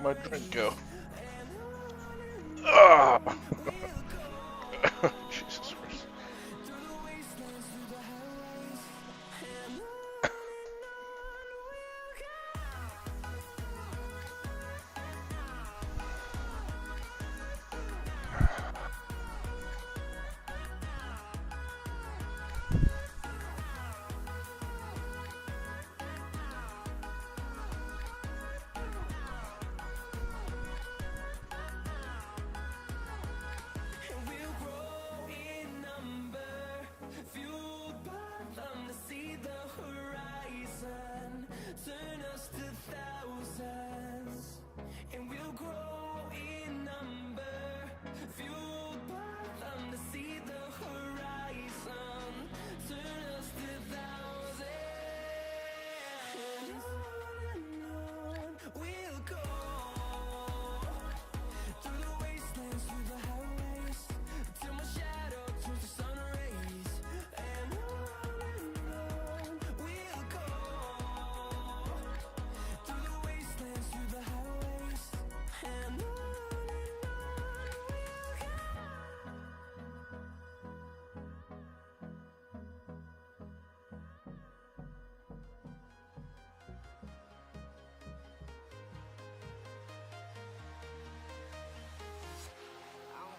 my drink go? Ah! Jesus Christ.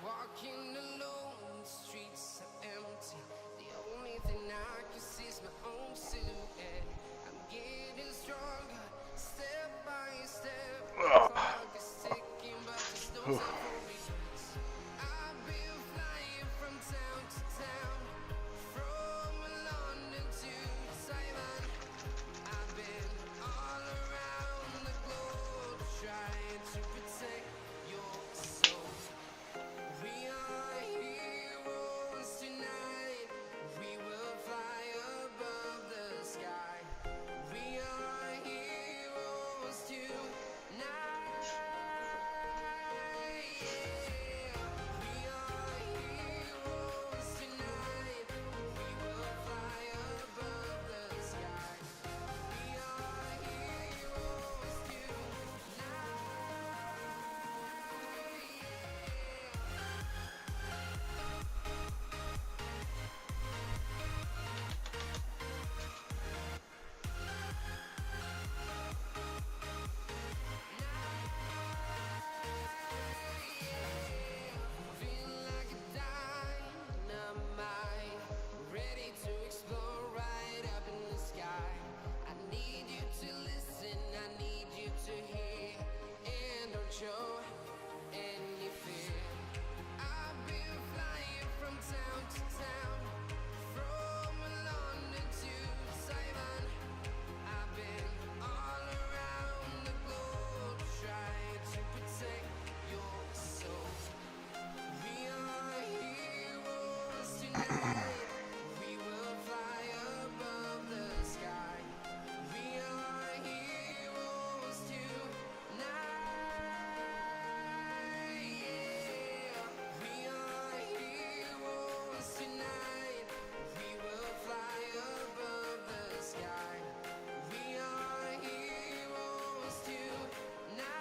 Walking alone, the streets are empty. The only thing I can see is my own silhouette. I'm getting stronger, step by step. Ah. Clock is ticking, but there's no time for regrets. I've been flying from town to town, from London to Taiwan. I've been all around the globe, trying to protect your soul. We are heroes tonight. We will fly above the sky. We are heroes tonight. Yeah. We are heroes tonight. We will fly above the sky. We are heroes tonight. Feel like a dynamite, ready to explore right up in the sky. I need you to listen, I need you to hear, and don't show any fear. I've been flying from town to town, from London to Taiwan. I've been all around the globe, trying to protect your soul. We are heroes tonight. We will fly above the sky. We are heroes tonight. Yeah. We are heroes tonight. We will fly above the sky. We are heroes tonight.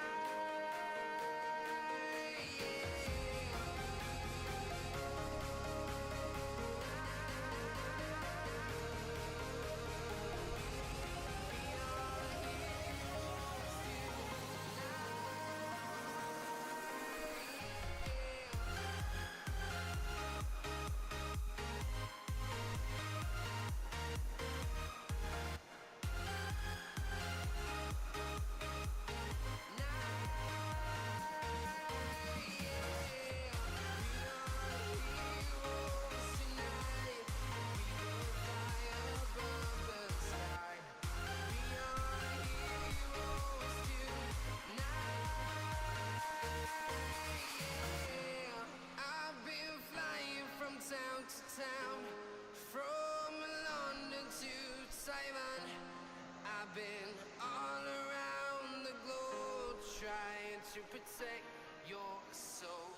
Yeah. I've been flying from town to town, from London to Taiwan. I've been all around the globe, trying to protect your soul.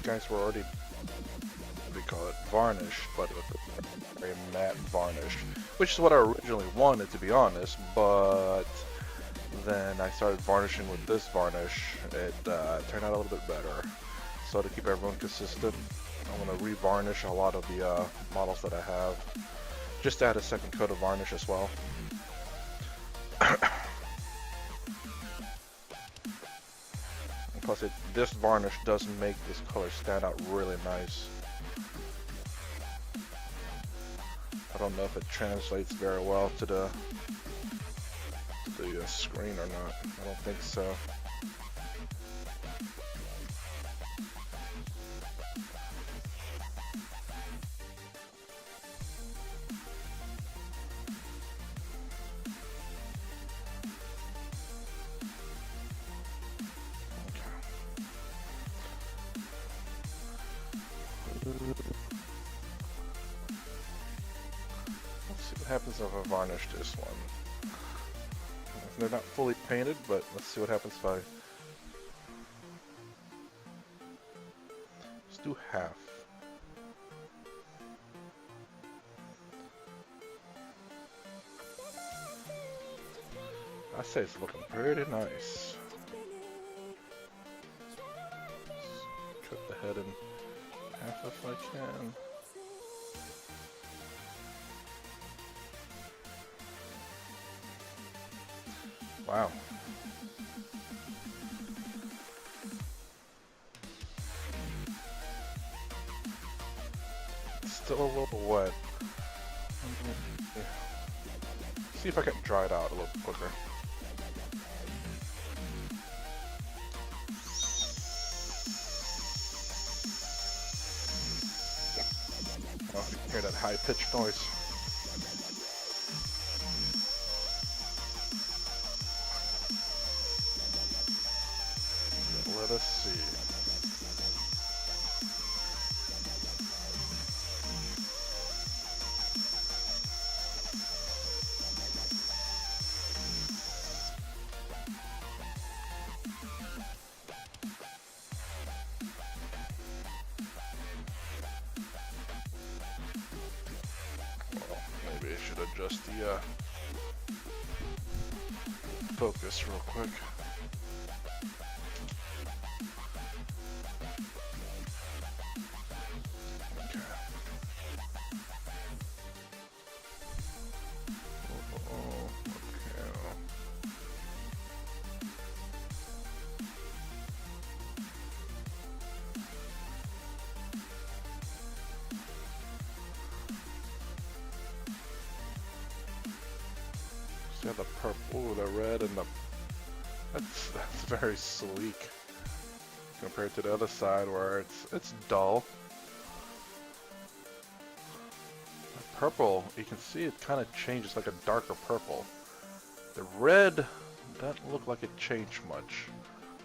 guys were already, what do you call it, varnished, but with a very matte varnish, which is what I originally wanted, to be honest. But then I started varnishing with this varnish. It turned out a little bit better. So to keep everyone consistent, I'm going to re-varnish a lot of the models that I have. Just to add a second coat of varnish as well. Plus, this varnish does make this color stand out really nice. I don't know if it translates very well to the screen or not. I don't think so. Let's see what happens if I varnish this one. They're not fully painted, but let's see what happens if I... Let's do half. I say it's looking pretty nice. Cut the head in half if I can. Wow. It's still a little wet. See if I can dry it out a little quicker. Oh, you can hear that high-pitched noise. Let us see. Well, maybe I should adjust the focus real quick. Yeah, the purple, the red, and the... That's very sleek compared to the other side where it's dull. The purple, you can see it kind of changes, like a darker purple. The red doesn't look like it changed much.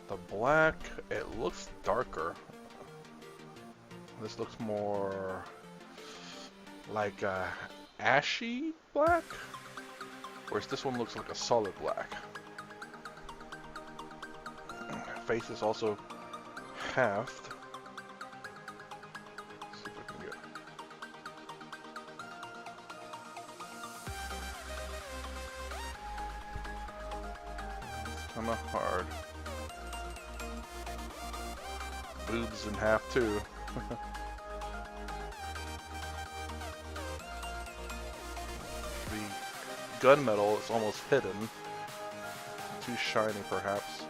The black, it looks darker. This looks more like a ashy black. Whereas this one looks like a solid black. Face is also halved. Let's see if I can get... It's kind of hard. Boobs in half too. Gunmetal is almost hidden. Too shiny, perhaps.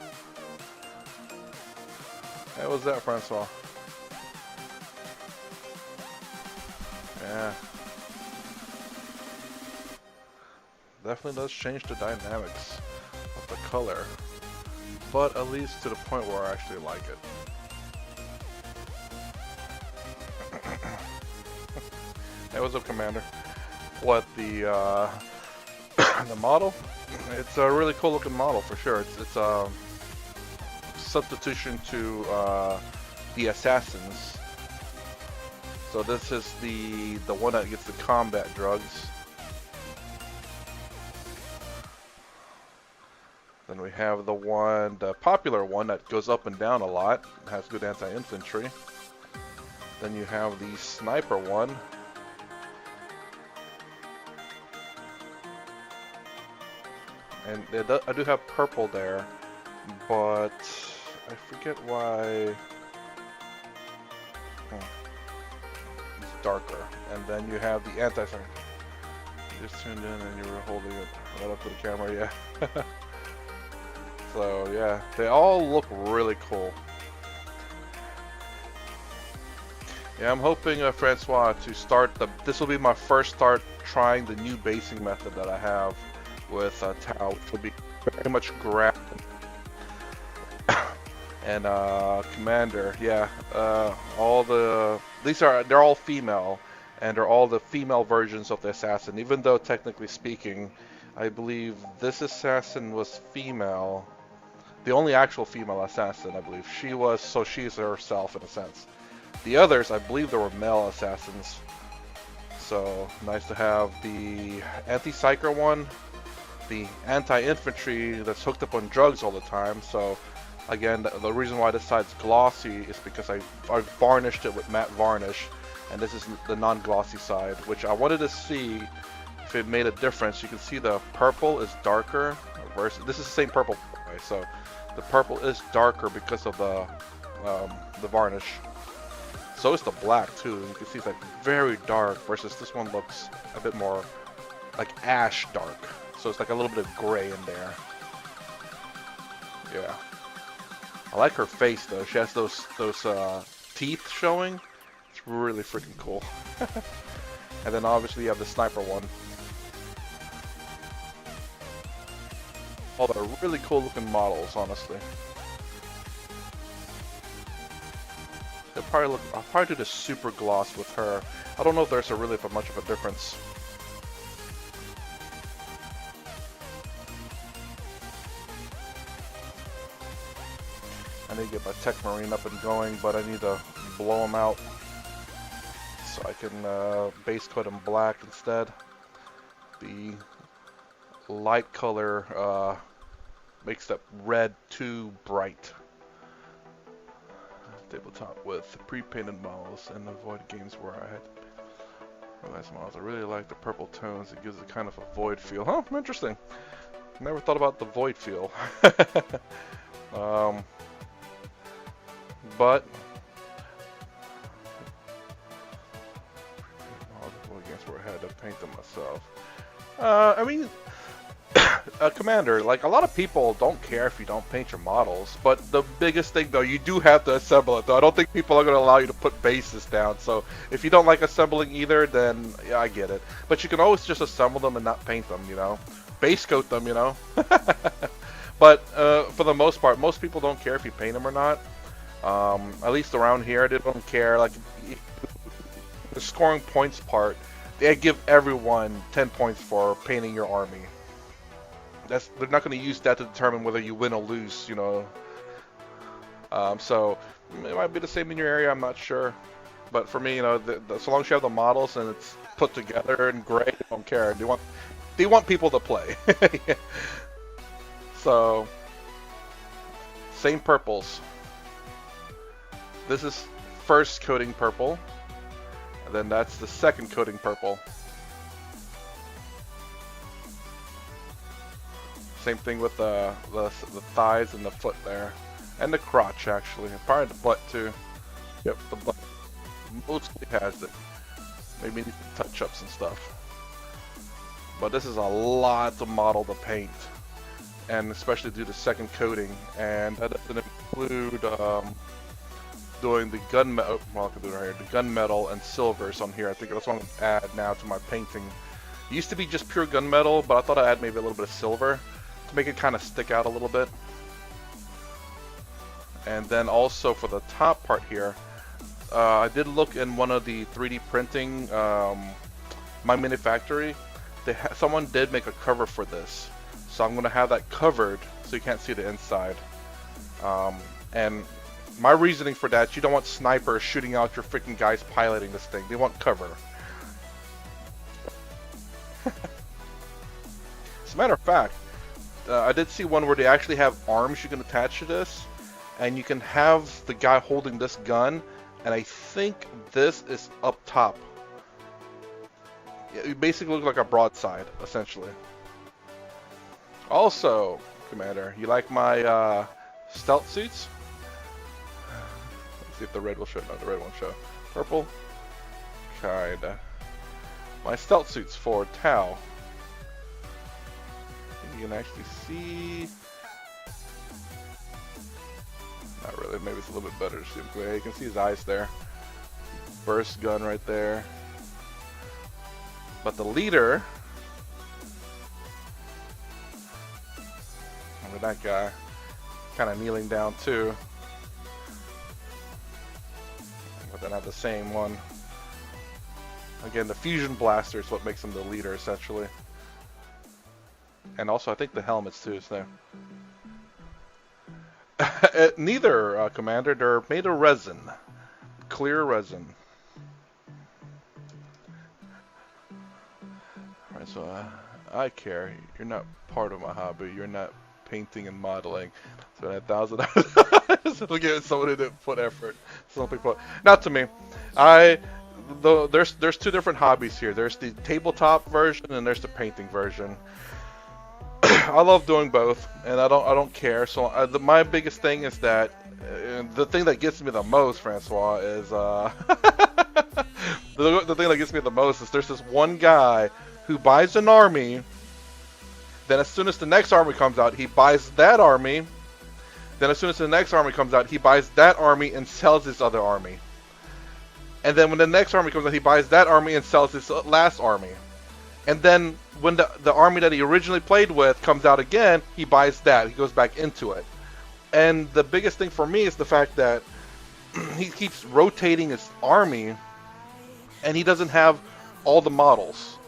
Hey, what's that, Francois? Yeah. Definitely does change the dynamics of the color. But at least to the point where I actually like it. Hey, what's up, Commander? What, the model? It's a really cool looking model for sure. It's a substitution to the assassins. So this is the one that gets the combat drugs. Then we have the popular one that goes up and down a lot. Has good anti-infantry. Then you have the sniper one. And I do have purple there, but I forget why. It's darker. And then you have the anti-sniper. You just tuned in and you were holding it right up to the camera, yeah. So yeah, they all look really cool. Yeah, I'm hoping, Francois, to start this will be my first start trying the new basing method that I have with Tau, which will be very much grab and Commander. Yeah, they're all female, and they're all the female versions of the assassin. Even though technically speaking, I believe this assassin was female. The only actual female assassin, I believe. She's herself in a sense. The others, I believe there were male assassins. So, nice to have the anti-psyker one, the anti-infantry that's hooked up on drugs all the time. So, again, the reason why this side's glossy is because I varnished it with matte varnish, and this is the non-glossy side, which I wanted to see if it made a difference. You can see the purple is darker versus this is the same purple, right? So the purple is darker because of the varnish. So is the black too. You can see it's like very dark versus this one looks a bit more like ash dark. So it's like a little bit of gray in there. Yeah. I like her face though. She has those teeth showing. It's really freaking cool. And then obviously you have the sniper one. All the really cool looking models, honestly. I'll probably do the super gloss with her. I don't know if there's really much of a difference. I need to get my Tech Marine up and going, but I need to blow him out so I can base coat him black instead. The light color makes that red too bright. Tabletop with pre-painted models and avoid games where I had realized models. I really like the purple tones. It gives it kind of a void feel. Huh, interesting. Never thought about the void feel. But against where I had to paint them myself. I mean, Commander, like a lot of people don't care if you don't paint your models, but the biggest thing though, you do have to assemble it though. I don't think people are going to allow you to put bases down, so if you don't like assembling either, then yeah, I get it. But you can always just assemble them and not paint them, you know? Base coat them, you know? But for the most part, most people don't care if you paint them or not. At least around here, they don't care. Like the scoring points part, they give everyone 10 points for painting your army. They're not going to use that to determine whether you win or lose, you know. So it might be the same in your area. I'm not sure, but for me, you know, so long as you have the models and it's put together and great, they don't care. They want people to play. So same purples. This is first coating purple, and then that's the second coating purple. Same thing with the thighs and the foot there. And the crotch, actually. Probably the butt, too. Yep, the butt mostly has it. Maybe need some touch-ups and stuff. But this is a lot to model to paint. And especially do the second coating. And that doesn't include doing the gunmetal, well, I can do it right here, the gunmetal and silvers on here. I think that's what I'm going to add now to my painting. It used to be just pure gunmetal, but I thought I'd add maybe a little bit of silver to make it kind of stick out a little bit. And then also for the top part here, I did look in one of the 3D printing, My Mini Factory. Someone did make a cover for this, so I'm going to have that covered so you can't see the inside. And my reasoning for that, you don't want snipers shooting out your freaking guys piloting this thing. They want cover. As a matter of fact, I did see one where they actually have arms you can attach to this, and you can have the guy holding this gun and I think this is up top. Yeah, it basically looks like a broadside, essentially. Also, Commander, you like my stealth suits? Let's see if the red will show. No, the red won't show. Purple? Kinda. My stealth suits for Tau. You can actually see. Not really. Maybe it's a little bit better to see him. Yeah, you can see his eyes there. Burst gun right there. But the leader. Remember that guy? Kind of kneeling down too. But then I have the same one. Again, the fusion blaster is what makes him the leader, essentially. And also, I think the helmets too is there. Neither, Commander. They're made of resin. Clear resin. Alright, so I care. You're not part of my hobby. You're not painting and modeling. So $1,000. Look at someone who didn't put effort. Something put. Not to me. There's two different hobbies here. There's the tabletop version and there's the painting version. I love doing both, and I don't care. So my biggest thing is that the thing that gets me the most, Francois, is the thing that gets me the most is there's this one guy who buys an army. Then as soon as the next army comes out, he buys that army. Then as soon as the next army comes out, he buys that army and sells his other army. And then when the next army comes out, he buys that army and sells his last army. And then when the army that he originally played with comes out again, he buys that. He goes back into it. And the biggest thing for me is the fact that he keeps rotating his army, and he doesn't have all the models.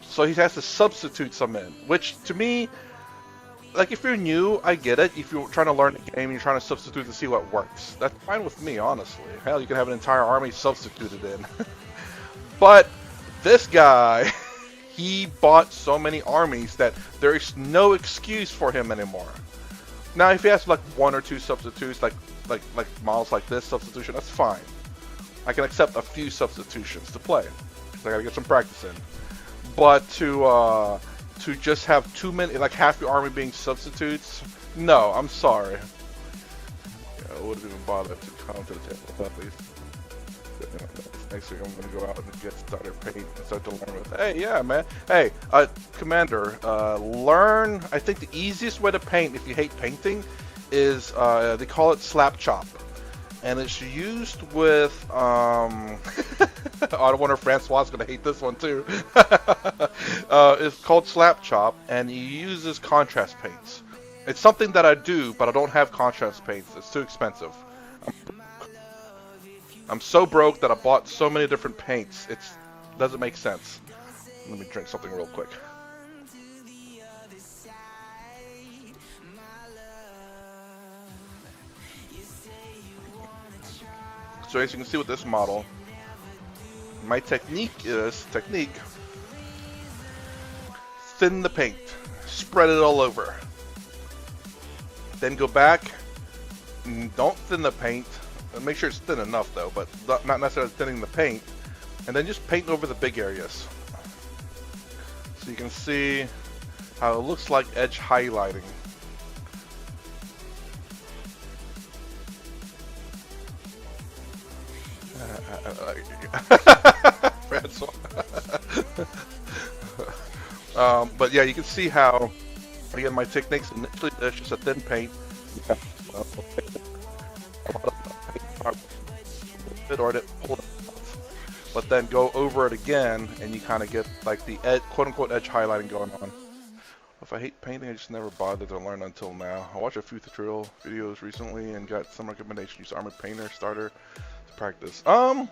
So he has to substitute some in, which to me, like if you're new, I get it. If you're trying to learn the game, you're trying to substitute to see what works. That's fine with me, honestly. Hell, you can have an entire army substituted in. But this guy, he bought so many armies that there is no excuse for him anymore. Now, if he has like one or two substitutes, like models like this substitution, that's fine. I can accept a few substitutions to play. I gotta get some practice in. But to just have too many, like half your army being substitutes, no, I'm sorry. Yeah, I wouldn't even bother to come to the table at least. Next week I'm gonna go out and get started paint and start to learn with. Hey, yeah, man. Hey, Commander, learn. I think the easiest way to paint, if you hate painting, is they call it slap chop, and it's used with. I wonder if Francois gonna hate this one too. It's called slap chop, and he uses contrast paints. It's something that I do, but I don't have contrast paints. It's too expensive. I'm so broke that I bought so many different paints. It doesn't make sense. Let me drink something real quick. So as you can see with this model, my technique is thin the paint, spread it all over. Then go back, don't thin the paint. Make sure it's thin enough though, but not necessarily thinning the paint. And then just paint over the big areas. So you can see how it looks like edge highlighting. Francois. But yeah, you can see how, again, my techniques initially it's just a thin paint. Or it pull it off, but then go over it again, and you kind of get like the quote-unquote edge highlighting going on. If I hate painting, I just never bothered to learn until now. I watched a few tutorial videos recently and got some recommendations. Use Armored Painter Starter to practice. Now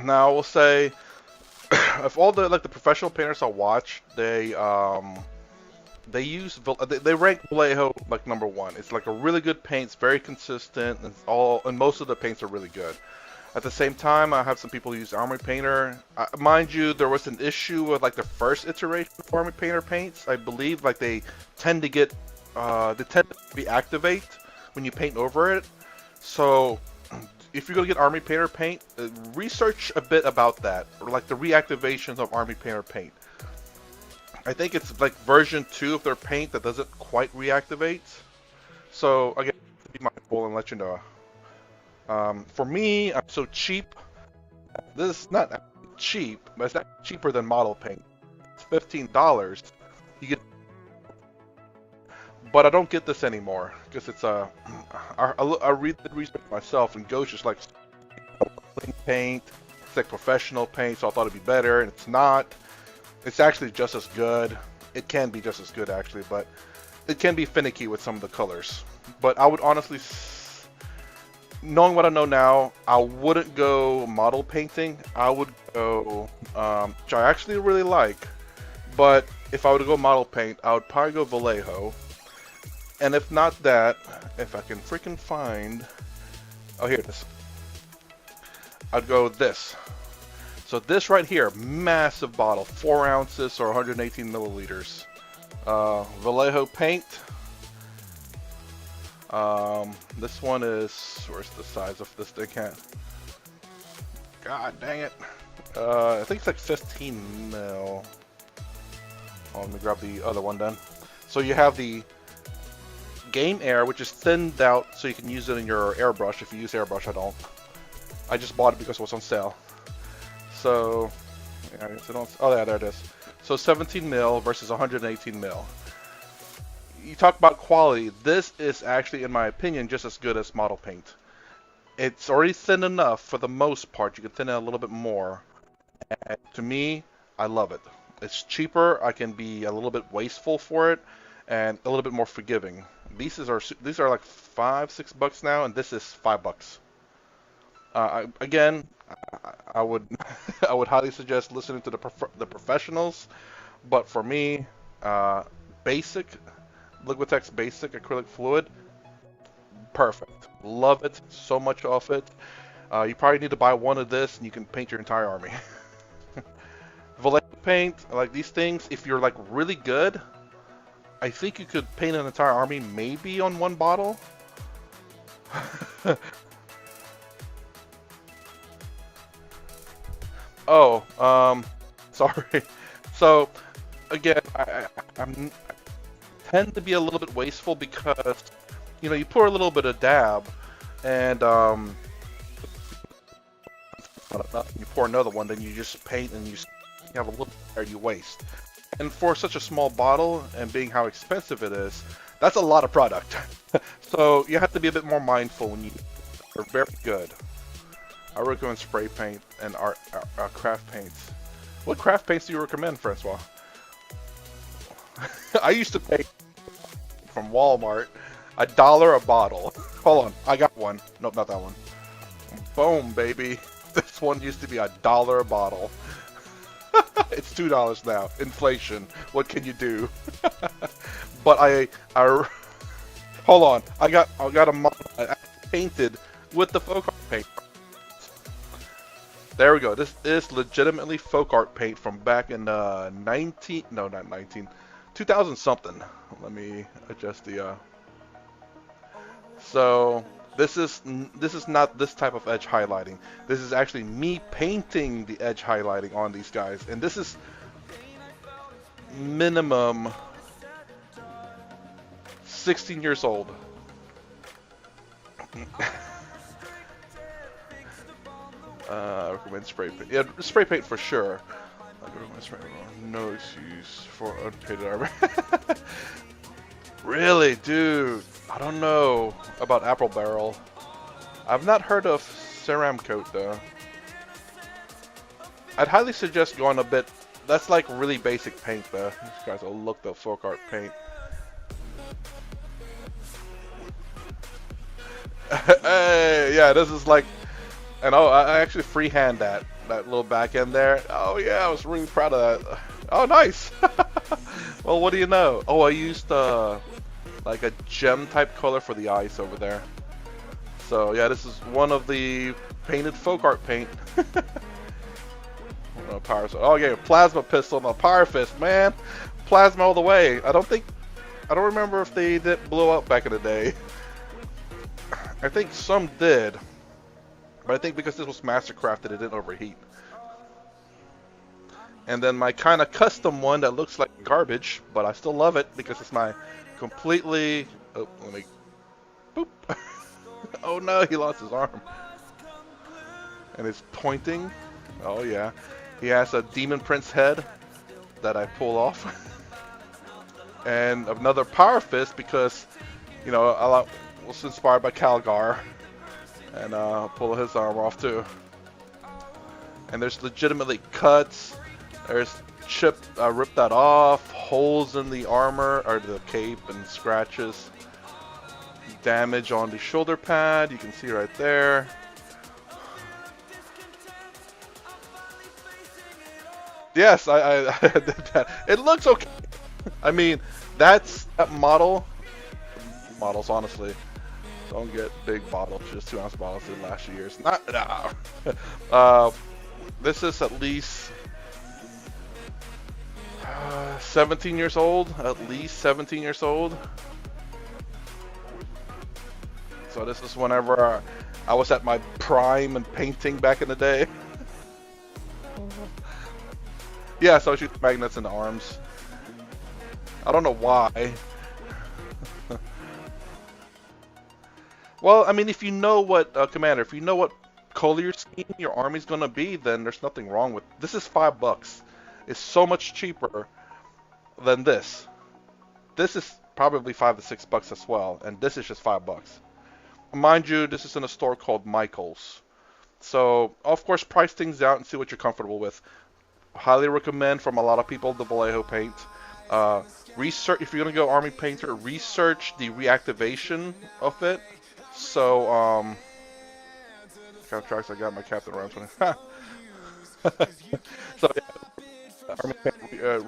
I will say, if all the professional painters I watch, they rank Vallejo like #1. It's like a really good paint. It's very consistent, and most of the paints are really good. At the same time, I have some people who use Armored Painter. Mind you, there was an issue with like the first iteration of Armored Painter paints. I believe like they tend to deactivate when you paint over it. So if you're gonna get Army Painter paint, research a bit about that, or like the reactivations of Army Painter paint. I think it's like version 2 of their paint that doesn't quite reactivate. So again, be mindful and let you know. For me, I'm so cheap. This is not cheap, but it's not cheaper than model paint. It's $15. You get, but I don't get this anymore because it's I read the research myself, and Go's just like paint. It's like professional paint, so I thought it'd be better, and it's not. It's actually just as good. It can be just as good actually, but it can be finicky with some of the colors. But I would honestly, knowing what I know now, I wouldn't go model painting. I would go, which I actually really like. But if I were to go model paint, I would probably go Vallejo. And if not that, if I can freaking find, oh here it is. I'd go with this. So this right here, massive bottle, 4 ounces or 118 milliliters. Vallejo paint. This one is, where's the size of this thing at? God dang it. I think it's like 15 mil. Oh, let me grab the other one then. So you have the Game Air, which is thinned out so you can use it in your airbrush. If you use airbrush, I don't. I just bought it because it was on sale. So, yeah, I guess I don't, oh yeah, there it is. So 17 mil versus 118 mil. You talk about quality. This is actually, in my opinion, just as good as model paint. It's already thin enough for the most part. You can thin it a little bit more. And to me, I love it. It's cheaper. I can be a little bit wasteful for it, and a little bit more forgiving. These are like $5-6 now, and this is $5. Again, I would I would highly suggest listening to the professionals, but for me, basic Liquitex basic acrylic fluid, perfect. Love it, so much of it. You probably need to buy one of this, and you can paint your entire army. Vallejo paint, like these things, if you're like really good, I think you could paint an entire army maybe on one bottle. Oh, sorry. So, again, I tend to be a little bit wasteful because, you know, you pour a little bit of dab, and you pour another one, then you just paint, and you have a little there you waste. And for such a small bottle, and being how expensive it is, that's a lot of product. So you have to be a bit more mindful when you are very good. I recommend spray paint and craft paints. What craft paints do you recommend, Francois? I used to pay from Walmart $1 a bottle. Hold on, I got one. Nope, not that one. Boom, baby. This one used to be $1 a bottle. It's $2 now. Inflation. What can you do? But I hold on. I got a model painted with the folk art paint. There we go. This is legitimately folk art paint from back in 2000 something. Let me adjust the so this is not this type of edge highlighting. This is actually me painting the edge highlighting on these guys, and this is minimum 16 years old. I recommend spray paint. Yeah, spray paint for sure. I recommend spray paint. No excuse for unpainted armor. Really, dude? I don't know about Apple Barrel. I've not heard of Ceram Coat though. I'd highly suggest going a bit. That's like really basic paint though. These guys will look the folk art paint. Hey, yeah, this is like. And oh, I actually freehand that little back end there. Oh yeah, I was really proud of that. Oh, nice. Well, what do you know? Oh, I used like a gem type color for the ice over there. So yeah, this is one of the painted folk art paint. Power. Oh yeah, plasma pistol, my power fist, man. Plasma all the way. I don't remember if they did blow up back in the day. I think some did. But I think because this was mastercrafted, it didn't overheat. And then my kind of custom one that looks like garbage, but I still love it because it's my completely... Oh, let me... Boop. Oh no, he lost his arm. And it's pointing. Oh yeah. He has a Demon Prince head that I pull off. And another Power Fist because, you know, I was inspired by Calgar. And pull his arm off too. And there's legitimately cuts. There's ripped that off, holes in the armor, or the cape, and scratches. Damage on the shoulder pad, you can see right there. Yes, I did that. It looks okay. I mean, that models, honestly. Don't get big bottles, just 2 ounce bottles in the last years. This is at least 17 years old, at least 17 years old. So this is whenever I was at my prime and painting back in the day. Yeah, so I shoot magnets in the arms. I don't know why. Well, I mean, if you know what, Commander, if you know what color your scheme, your army's gonna be, then there's nothing wrong with this. Is $5. It's so much cheaper than this. This is probably $5 to $6 as well, and this is just $5. Mind you, this is in a store called Michael's. So, of course, price things out and see what you're comfortable with. Highly recommend from a lot of people the Vallejo paint. Research, if you're gonna go Army Painter, research the reactivation of it. So, contracts, I got my Captain around 20. So, yeah,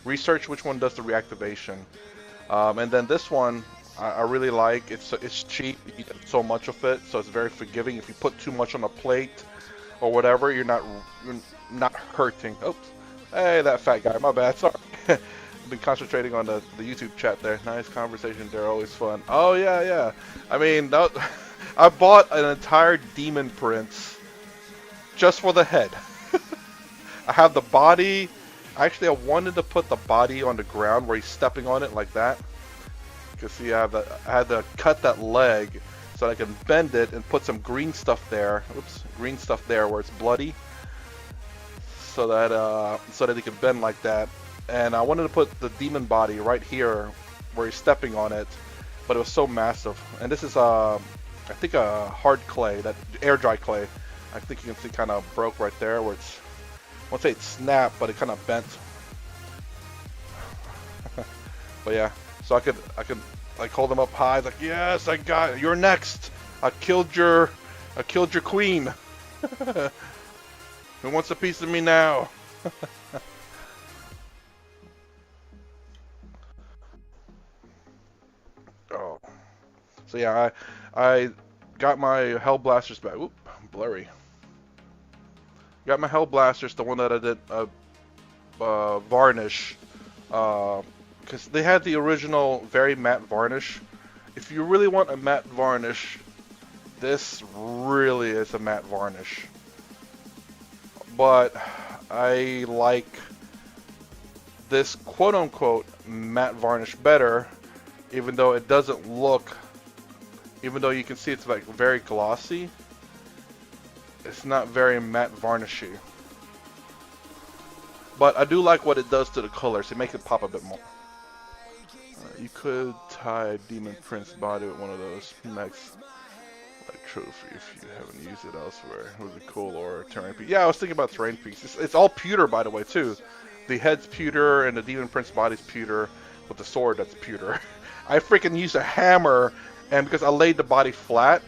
research which one does the reactivation. And then this one, I really like. It's cheap. You get so much of it, so it's very forgiving. If you put too much on a plate or whatever, you're not hurting. Oops. Hey, that fat guy. My bad. Sorry. I've been concentrating on the YouTube chat there. Nice conversation. They're always fun. Oh yeah, yeah. I mean, I bought an entire Demon Prince just for the head. I have the body. Actually, I wanted to put the body on the ground where he's stepping on it like that. Because see, I had to cut that leg so I can bend it and put some green stuff there. Oops, green stuff there where it's bloody, so that he can bend like that. And I wanted to put the demon body right here where he's stepping on it, but it was so massive. And this is I think a hard clay, that air dry clay. I think you can see kind of broke right there where it's, I won't say it snapped, but it kind of bent. But yeah, so I could like hold him up high, like, yes, I got it. You're next. I killed your queen. Who wants a piece of me now? Oh, so yeah, I got my Hell Blasters back. Oop, blurry. Got my Hell Blasters, the one that I did varnish, because they had the original very matte varnish. If you really want a matte varnish, this really is a matte varnish. But I like this quote-unquote matte varnish better, even though it doesn't look, even though you can see it's like very glossy, it's not very matte varnishy. But I do like what it does to the colors. It makes it pop a bit more. You could tie a Demon Prince body with one of those next like trophy if you haven't used it elsewhere. It would be cool, or terrain piece. Yeah, I was thinking about terrain piece. It's all pewter, by the way, too. The head's pewter and the Demon Prince body's pewter, with the sword that's pewter. I freaking used a hammer, and because I laid the body flat,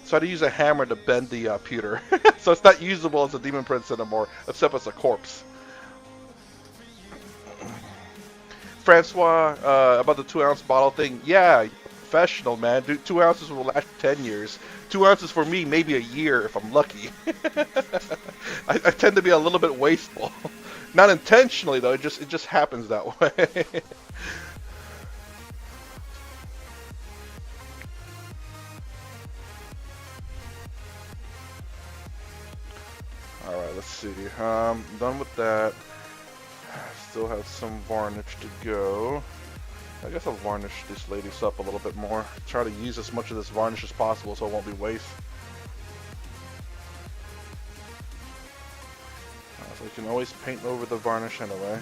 so I had to use a hammer to bend the pewter. So it's not usable as a Demon Prince anymore, except as a corpse. Francois, about the 2-ounce bottle thing, yeah, professional, man. Dude, 2 ounces will last 10 years. 2 ounces for me, maybe a year if I'm lucky. I tend to be a little bit wasteful. Not intentionally, though, it just happens that way. see. Done with that. Still have some varnish to go. I guess I'll varnish these ladies up a little bit more. Try to use as much of this varnish as possible so it won't be waste. So we can always paint over the varnish anyway.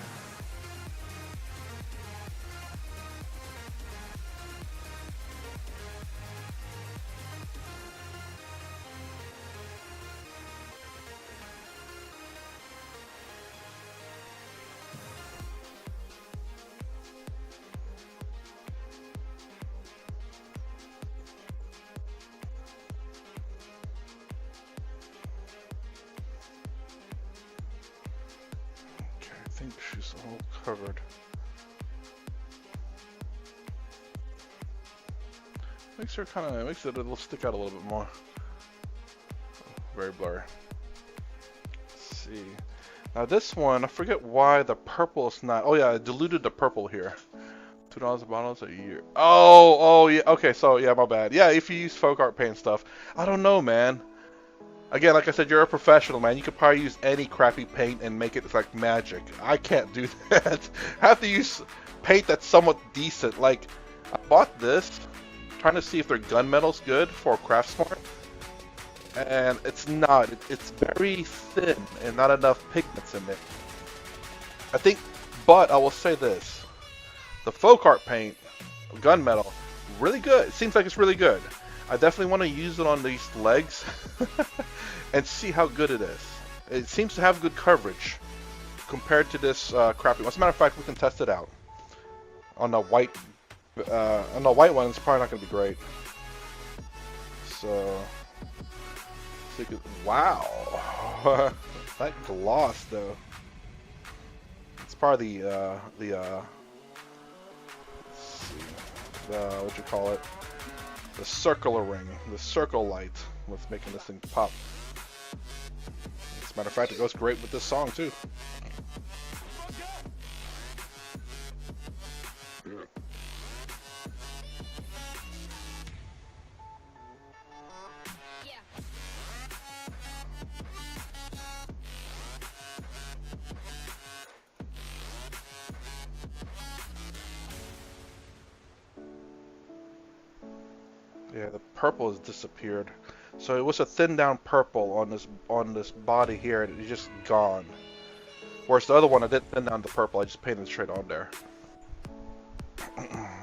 I think she's all covered. Makes it it'll stick out a little bit more. Very blurry. Let's see. Now this one, I forget why the purple is not. Oh yeah, I diluted the purple here. $2 a bottle a year. Oh yeah. Okay, so yeah, my bad. Yeah, if you use folk art paint stuff, I don't know, man. Again, like I said, you're a professional, man. You could probably use any crappy paint and make it like magic. I can't do that. I have to use paint that's somewhat decent. Like, I bought this, trying to see if their gunmetal's good for Craftsmart, and it's not. It's very thin and not enough pigments in it. I think, but I will say this: the folk art paint, gunmetal, really good. It seems like it's really good. I definitely want to use it on these legs and see how good it is. It seems to have good coverage compared to this crappy one. As a matter of fact, we can test it out on the white. On the white one, it's probably not going to be great. So wow, that gloss though. It's probably let's see, what you call it? The circular ring, the circle light, what's making this thing pop. As a matter of fact, it goes great with this song too. Yeah, the purple has disappeared. So it was a thin down purple on this body here, and it's just gone. Whereas the other one, I didn't thin down the purple. I just painted it straight on there.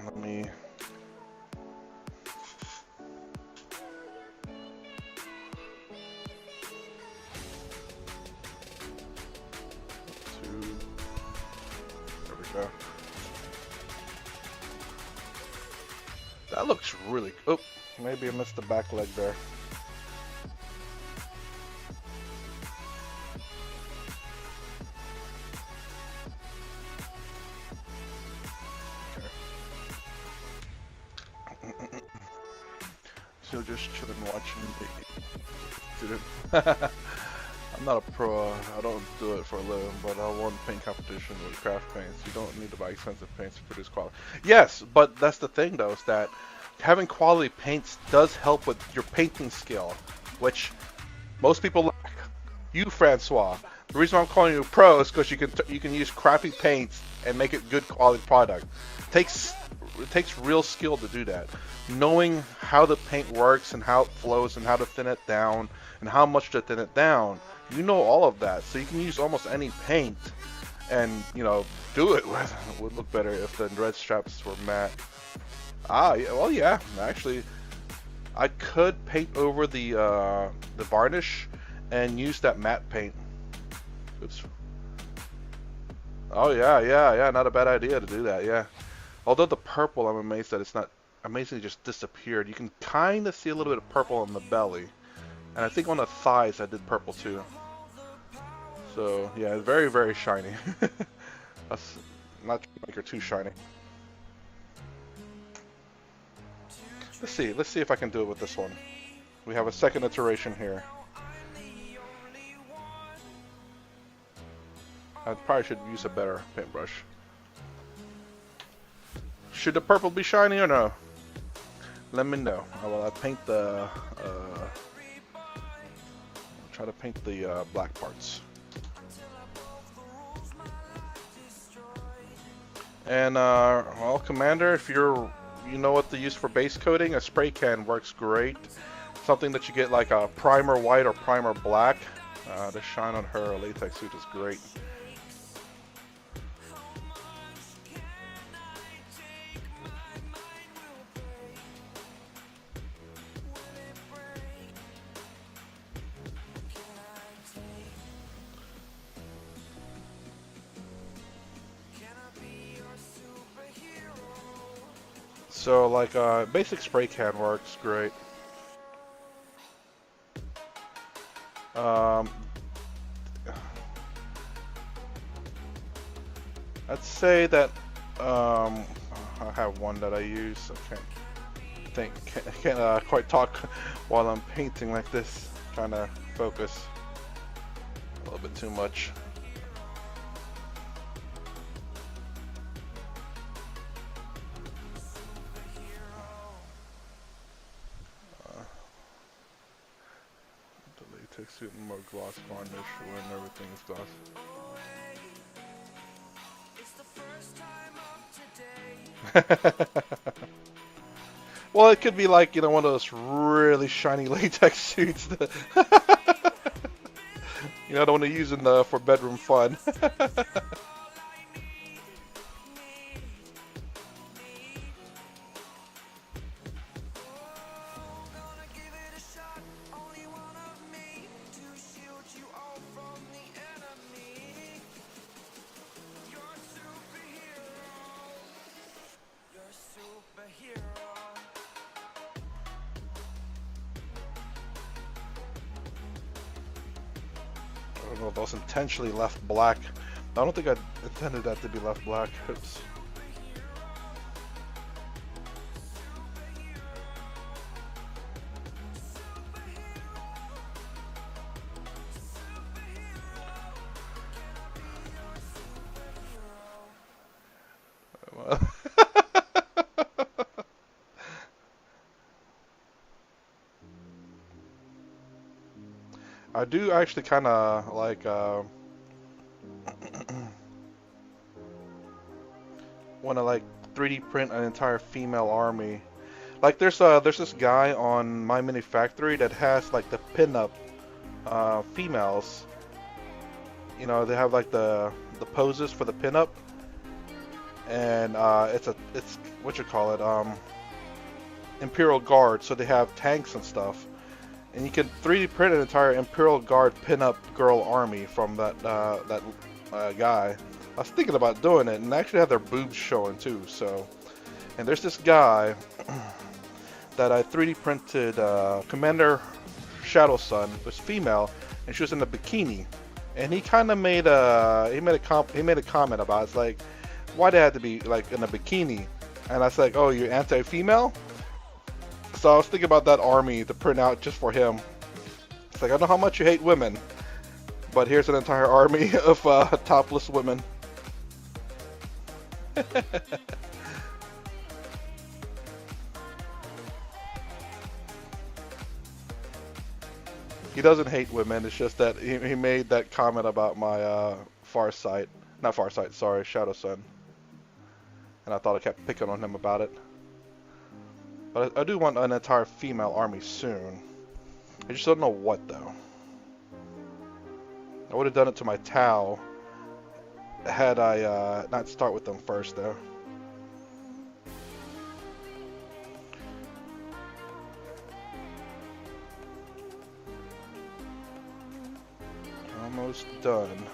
Let me. There we go. That looks really. Oh, maybe I missed the back leg there. Okay. So just chilling, watching the. I'm not a pro. I don't do it for a living, but I won paint competition with craft paints. You don't need to buy expensive paints to produce quality. Yes, but that's the thing though, is that having quality paints does help with your painting skill, which most people lack. You, Francois, the reason I'm calling you a pro is because you can use crappy paints and make it good quality product. It takes real skill to do that. Knowing how the paint works and how it flows and how to thin it down and how much to thin it down, you know all of that. So you can use almost any paint and, you know, do it with. It would look better if the red straps were matte. Ah, yeah, well, yeah, actually, I could paint over the varnish and use that matte paint. Oops. Oh yeah, not a bad idea to do that, yeah. Although the purple, I'm amazed that it's not amazingly just disappeared. You can kind of see a little bit of purple on the belly. And I think on the thighs I did purple too. So, yeah, very, very shiny. That's not trying to make her too shiny. Let's see if I can do it with this one. We have a second iteration here. I probably should use a better paintbrush. Should the purple be shiny or no? Let me know. I'll paint the try to paint the black parts. And well, Commander, if you know what to use for base coating, a spray can works great. Something that you get like a primer white or primer black to shine on her latex suit is great. So like basic spray can works great. Um, I'd say that I have one that I use. I can't quite talk while I'm painting like this. Trying to focus a little bit too much. The latex suit and more gloss varnish when everything is gloss. Well, it could be like, you know, one of those really shiny latex suits that you know, I don't want to use in the for bedroom fun. I don't know if I was intentionally left black. I don't think I intended that to be left black. Oops. I do actually kind of like want to like 3D print an entire female army. Like there's this guy on My Mini Factory that has like the pinup females. You know, they have like the poses for the pinup, and it's what you call it, Imperial Guard. So they have tanks and stuff. And you can 3D print an entire Imperial Guard pinup girl army from that guy. I was thinking about doing it, and I actually have their boobs showing too. So, and there's this guy that I 3D printed Commander Shadow Sun, was female, and she was in a bikini. And he kind of made a comment about it. It's like, why they had to be like in a bikini? And I was like, oh, you're anti-female? So I was thinking about that army to print out just for him. It's like, I know how much you hate women, but here's an entire army of topless women. He doesn't hate women, it's just that he made that comment about my Shadow Sun. And I thought I kept picking on him about it. But I do want an entire female army soon. I just don't know what though. I would have done it to my Tau had I not start with them first though. Almost done.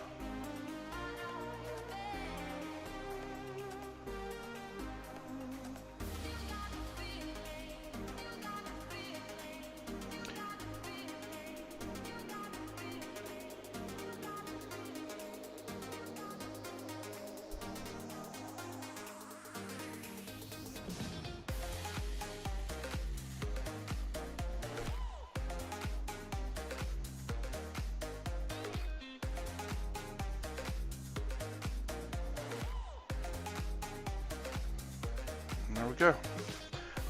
There we go.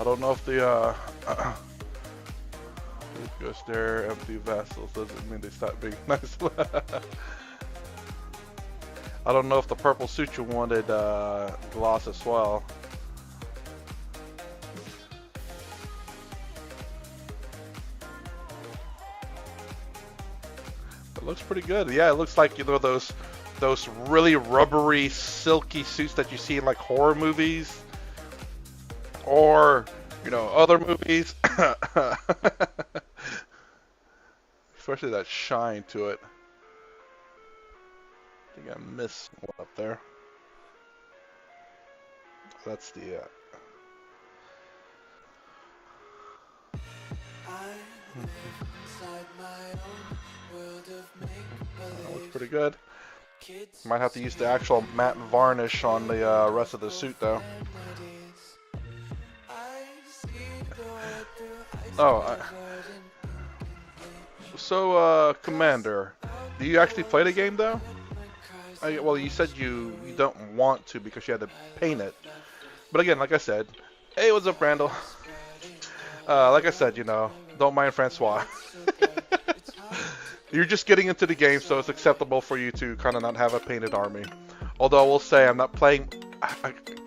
I don't know if the because they're empty vessels doesn't mean they stop being nice. I don't know if the purple suit you wanted gloss as well. It looks pretty good. Yeah, it looks like, you know, those really rubbery, silky suits that you see in like horror movies or, you know, other movies. Especially that shine to it. I think I missed one up there. That's the that looks pretty good. Might have to use the actual matte varnish on the rest of the suit though. Oh, so Commander, do you actually play the game though? Well, you said you don't want to because you had to paint it. But again, like I said, hey, what's up, Randall? Like I said, you know, don't mind Francois. You're just getting into the game, so it's acceptable for you to kind of not have a painted army. Although I will say I'm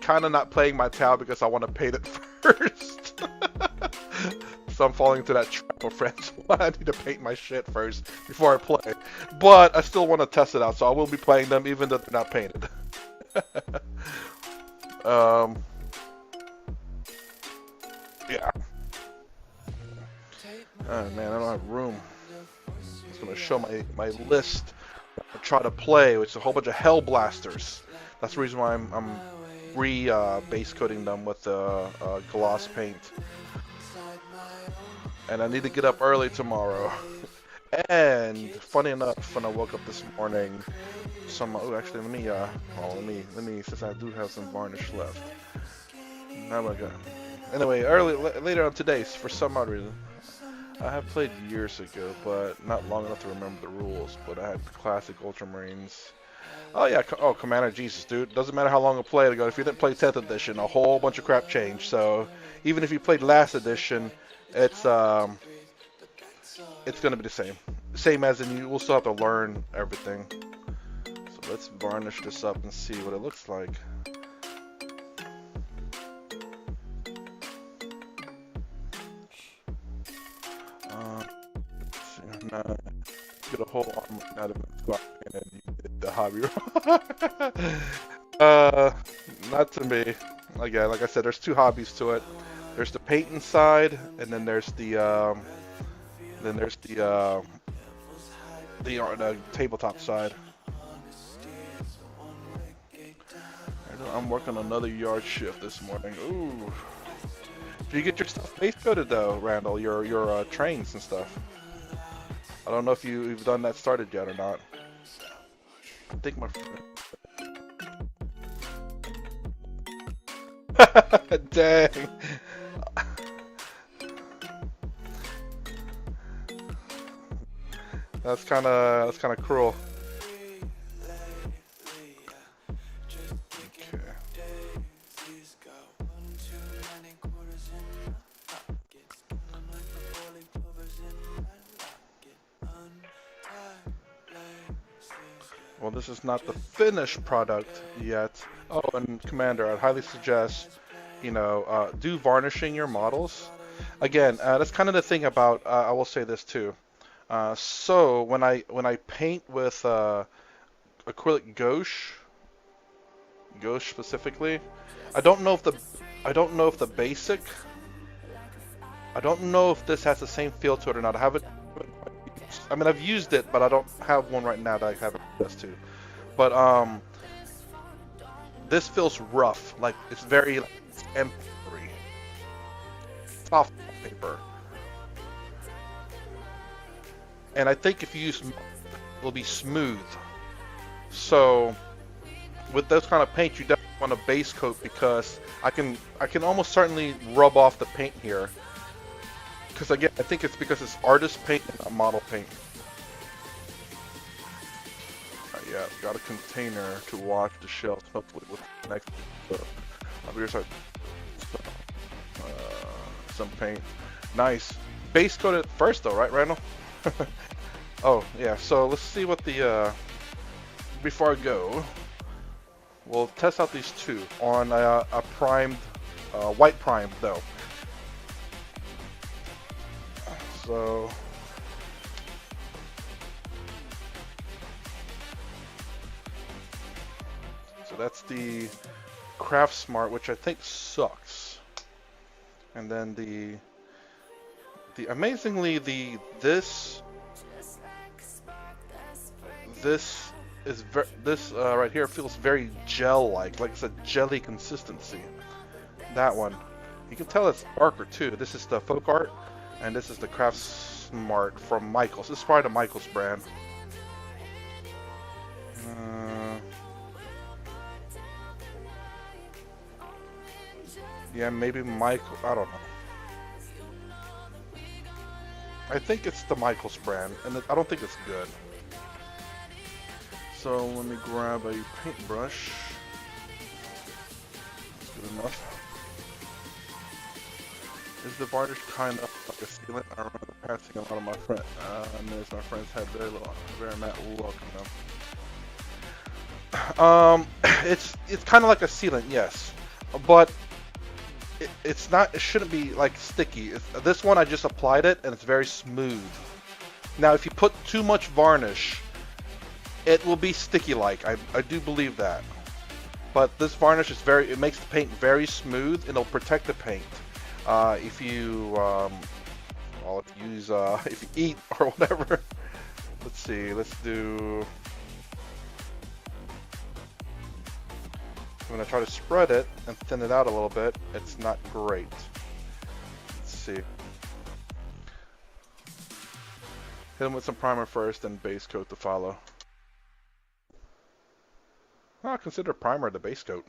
kind of not playing my Tau because I want to paint it first. So I'm falling into that trap of Francois. I need to paint my shit first before I play. But I still want to test it out, so I will be playing them even though they're not painted. Yeah. Oh man, I don't have room. I'm just gonna show my list. I try to play, which is a whole bunch of Hell Blasters. That's the reason why I'm base coating them with gloss paint. And I need to get up early tomorrow. And funny enough, when I woke up this morning, actually let me since I do have some varnish left. How am I going? Anyway, later on today, for some odd reason, I have played years ago, but not long enough to remember the rules. But I had classic Ultramarines. Oh yeah, Commander, Jesus, dude. Doesn't matter how long I played ago. If you didn't play 10th edition, a whole bunch of crap changed. So even if you played last edition, it's gonna be the same as in you will still have to learn everything. So let's varnish this up and see what it looks like. Get a whole armor out of it and you did the hobby. Not to me. Again, like I said, there's two hobbies to it. There's the painting side, and then there's the tabletop side. I'm working another yard shift this morning. Ooh. Did you get your stuff base coated though, Randall? Your trains and stuff. I don't know if you've done that started yet or not. I think my friend. Dang. That's kind of cruel. Well, this is not the finished product yet. Oh, and Commander, I'd highly suggest, you know, do varnishing your models. Again, that's kind of the thing about. I will say this too. So when I paint with acrylic gouache specifically, I don't know if the basic. I don't know if this has the same feel to it or not. I mean, I've used it, but I don't have one right now that I have access to. But this feels rough. Like it's very empty, soft paper. And I think if you use, it'll be smooth. So with those kind of paint, you definitely want a base coat because I can almost certainly rub off the paint here. Because again, I think it's because it's artist paint and not model paint. Yeah, got a container to wash the shells, hopefully with the next here's our some paint. Nice. Base coated first though, right, Randall? Oh yeah, so let's see what the before I go, we'll test out these two on a primed, white primed though. So that's the Craft Smart, which I think sucks. And then the amazingly this is right here feels very gel-like, like it's a jelly consistency. That one, you can tell it's darker too. This is the Folk Art, and this is the Craft Smart from Michaels. This is probably the Michaels brand. Yeah, maybe Michael. I don't know. I think it's the Michaels brand, and I don't think it's good. So let me grab a paintbrush. That's good enough. Is the varnish kind of like a sealant? I remember passing a lot of my friends. My friends had very matte look on them. It's kind of like a sealant, yes, but it's not. It shouldn't be like sticky. This one I just applied it, and it's very smooth. Now, if you put too much varnish, it will be sticky-like. I do believe that. But this varnish is it makes the paint very smooth, and it'll protect the paint. If you if you eat or whatever. Let's see. Let's do. I'm gonna try to spread it and thin it out a little bit. It's not great. Let's see. Hit them with some primer first, and base coat to follow. I'll consider primer the base coat.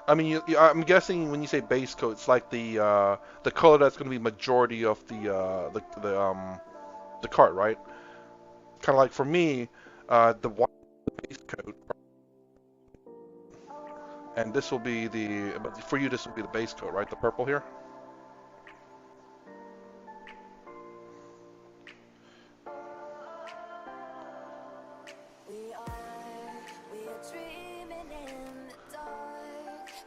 I mean, I'm guessing when you say base coat, it's like the color that's going to be majority of the cart, right? Kind of like for me, the white base coat, and this will be but for you this will be the base coat, right? The purple here.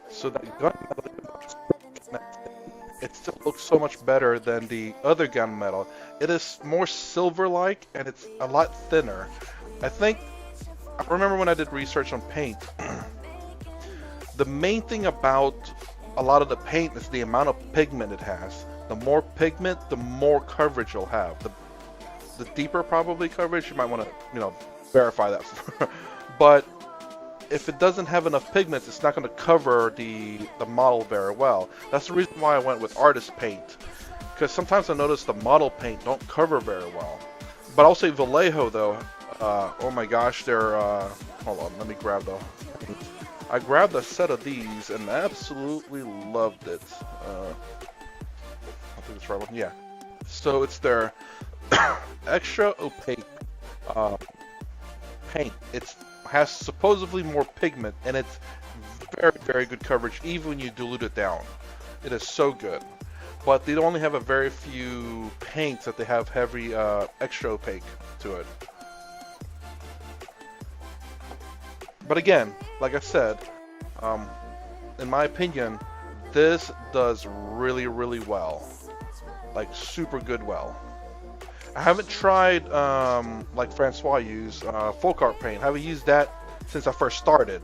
So that gun metal, it still looks so much better than the other gunmetal. It is more silver-like, and it's a lot thinner. I remember when I did research on paint, the main thing about a lot of the paint is the amount of pigment it has. The more pigment, the more coverage you'll have. The deeper probably coverage, you might want to, verify that. But if it doesn't have enough pigments, it's not going to cover the model very well. That's the reason why I went with artist paint, because sometimes I notice the model paint don't cover very well. But I'll say Vallejo though, oh my gosh, they're hold on, let me grab the. I grabbed a set of these and absolutely loved it. I think it's the right one. Yeah. So it's their extra opaque paint. It has supposedly more pigment, and it's very, very good coverage even when you dilute it down. It is so good. But they only have a very few paints that they have heavy extra opaque to it. But again, like I said, in my opinion, this does really, really well. Like super good well. I haven't tried, like Francois used, Folk Art paint. I haven't used that since I first started.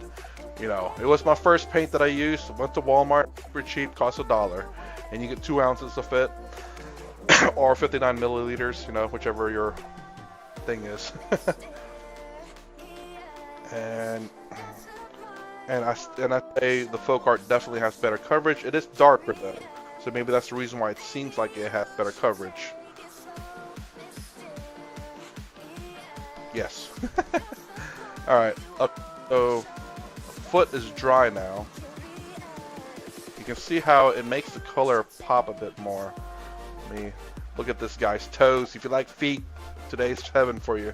It was my first paint that I used. Went to Walmart, super cheap, cost $1. And you get 2 ounces of it. Or 59 milliliters, whichever your thing is. And I say the Folk Art definitely has better coverage. It is darker though, so maybe that's the reason why it seems like it has better coverage. Yes. All right. So the foot is dry now. You can see how it makes the color pop a bit more. Let me look at this guy's toes. If you like feet, today's heaven for you.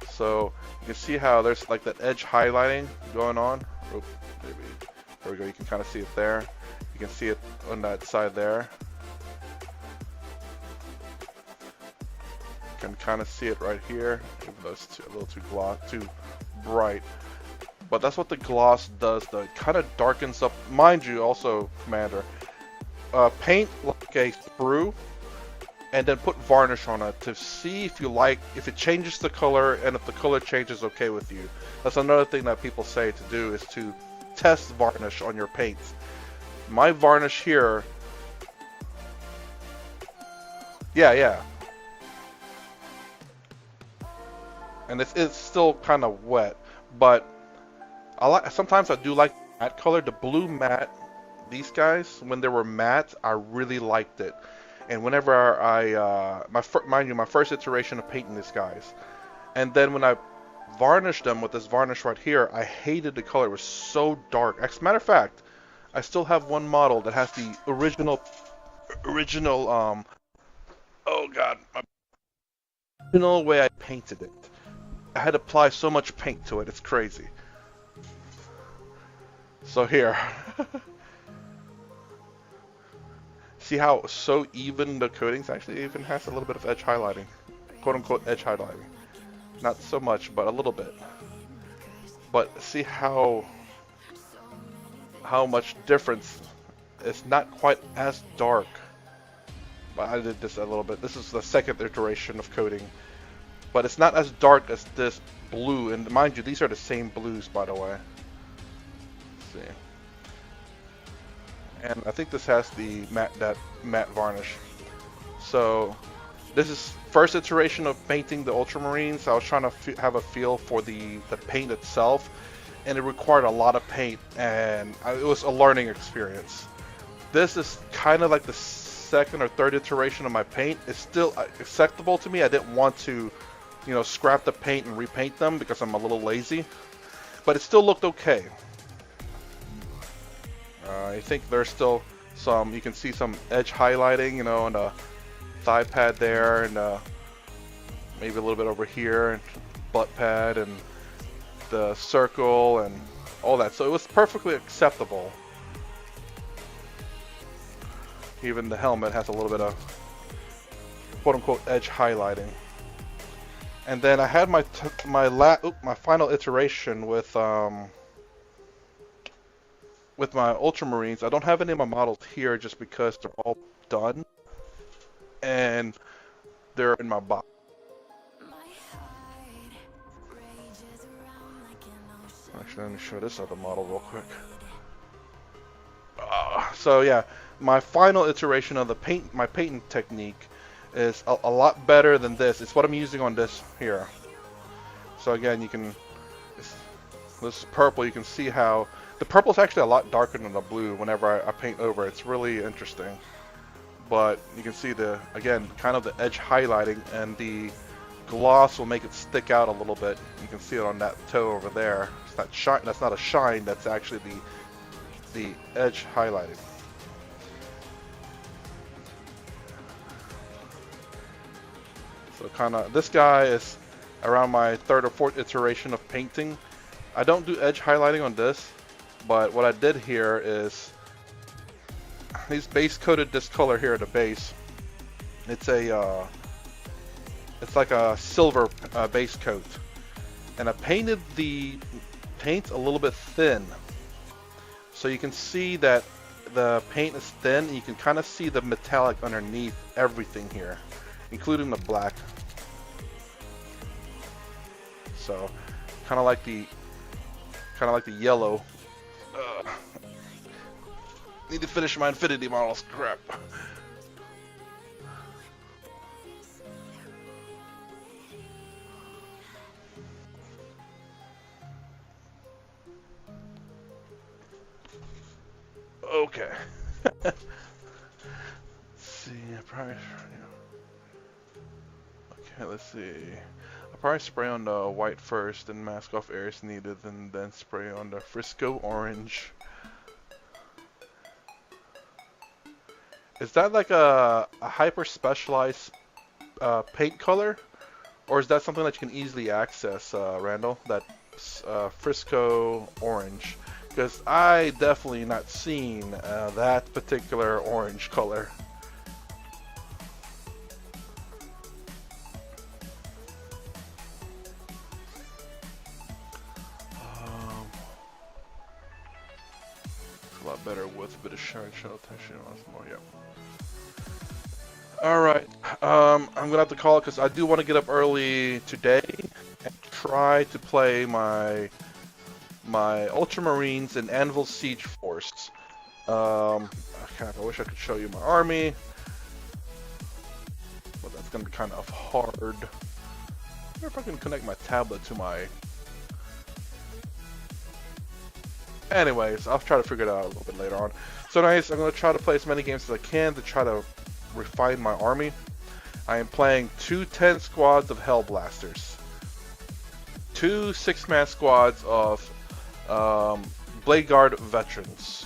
So you can see how there's like that edge highlighting going on. Oops, maybe. There we go. You can kind of see it there. You can see it on that side there. You can kind of see it right here. Even though it's a little too bright. But that's what the gloss does, though. It kind of darkens up. Mind you, also, Commander, paint like a sprue, and then put varnish on it to see if you like, if it changes the color, and if the color changes okay with you. That's another thing that people say to do, is to test varnish on your paints. My varnish here, yeah, and it's still kind of wet, but sometimes I do like matte color. The blue matte, these guys, when they were matte, I really liked it. And whenever mind you, my first iteration of painting these guys, and then when I varnished them with this varnish right here, I hated the color. It was so dark. As a matter of fact, I still have one model that has the original oh god, original way I painted it. I had to apply so much paint to it. It's crazy. So here. See how so even the coatings actually even has a little bit of edge highlighting. Quote unquote edge highlighting. Not so much, but a little bit. But see how much difference. It's not quite as dark. But I did this a little bit. This is the second iteration of coating. But it's not as dark as this blue. And mind you, these are the same blues, by the way. Let's see. And I think this has the matte varnish. So this is first iteration of painting the ultramarines. I was trying to have a feel for the paint itself, and it required a lot of paint, and it was a learning experience. This is kind of like the second or third iteration of my paint. It's still acceptable to me. I didn't want to, you know, scrap the paint and repaint them because I'm a little lazy, but it still looked okay. I think there's still some, you can see some edge highlighting, you know, on the thigh pad there, and maybe a little bit over here, and butt pad, and the circle, and all that. So it was perfectly acceptable. Even the helmet has a little bit of quote-unquote edge highlighting. And then I had my final iteration with my ultramarines. I don't have any of my models here just because they're all done and they're in my box. Actually, let me show this other model real quick. So yeah, my final iteration of my painting technique is a lot better than this. It's what I'm using on this here. So again, you can, this purple, you can see how the purple is actually a lot darker than the blue whenever I paint over. It's really interesting. But you can see again, kind of the edge highlighting, and the gloss will make it stick out a little bit. You can see it on that toe over there. It's not shine. That's not a shine. That's actually the edge highlighting. So kind of, this guy is around my third or fourth iteration of painting. I don't do edge highlighting on this, but what I did here is he's base coated this color here at the base. It's like a silver base coat, and I painted the paint a little bit thin, so you can see that the paint is thin, and you can kind of see the metallic underneath everything here, including the black. So kind of like the yellow. Need to finish my Infinity models. Crap. Okay. Let's see. Okay, let's see. I'll probably spray on the white first, and mask off areas needed, and then spray on the Frisco orange. Is that like a hyper specialized paint color, or is that something that you can easily access, Randall? That Frisco orange, because I definitely not seen that particular orange color. Show attention once more. Yep. All right. I'm gonna have to call it because I do want to get up early today and try to play my Ultramarines and Anvil Siege Force. I wish I could show you my army, but that's gonna be kind of hard. I wonder if I can connect my tablet to my. Anyways, I'll try to figure it out a little bit later on. So nice. I'm gonna try to play as many games as I can to try to refine my army. I am playing 2 10 squads of Hellblasters, 2 6-man squads of Blade Guard veterans.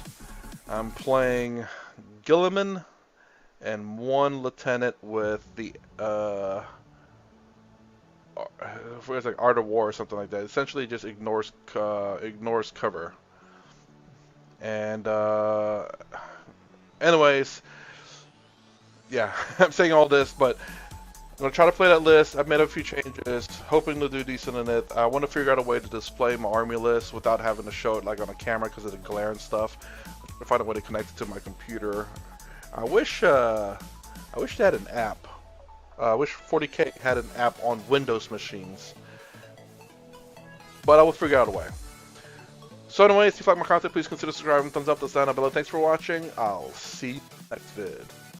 I'm playing Gilliman and 1 lieutenant with the it's like Art of War or something like that. Essentially, just ignores cover. And anyways, yeah, I'm saying all this, but I'm gonna try to play that list. I've made a few changes, hoping to do decent in it. I want to figure out a way to display my army list without having to show it like on a camera because of the glare and stuff. I'm trying to find a way to connect it to my computer. I wish they had an app. I wish 40K had an app on Windows machines, but I will figure out a way. So anyways, if you like my content, please consider subscribing, thumbs up, thumbs down, below. Thanks for watching. I'll see you next vid.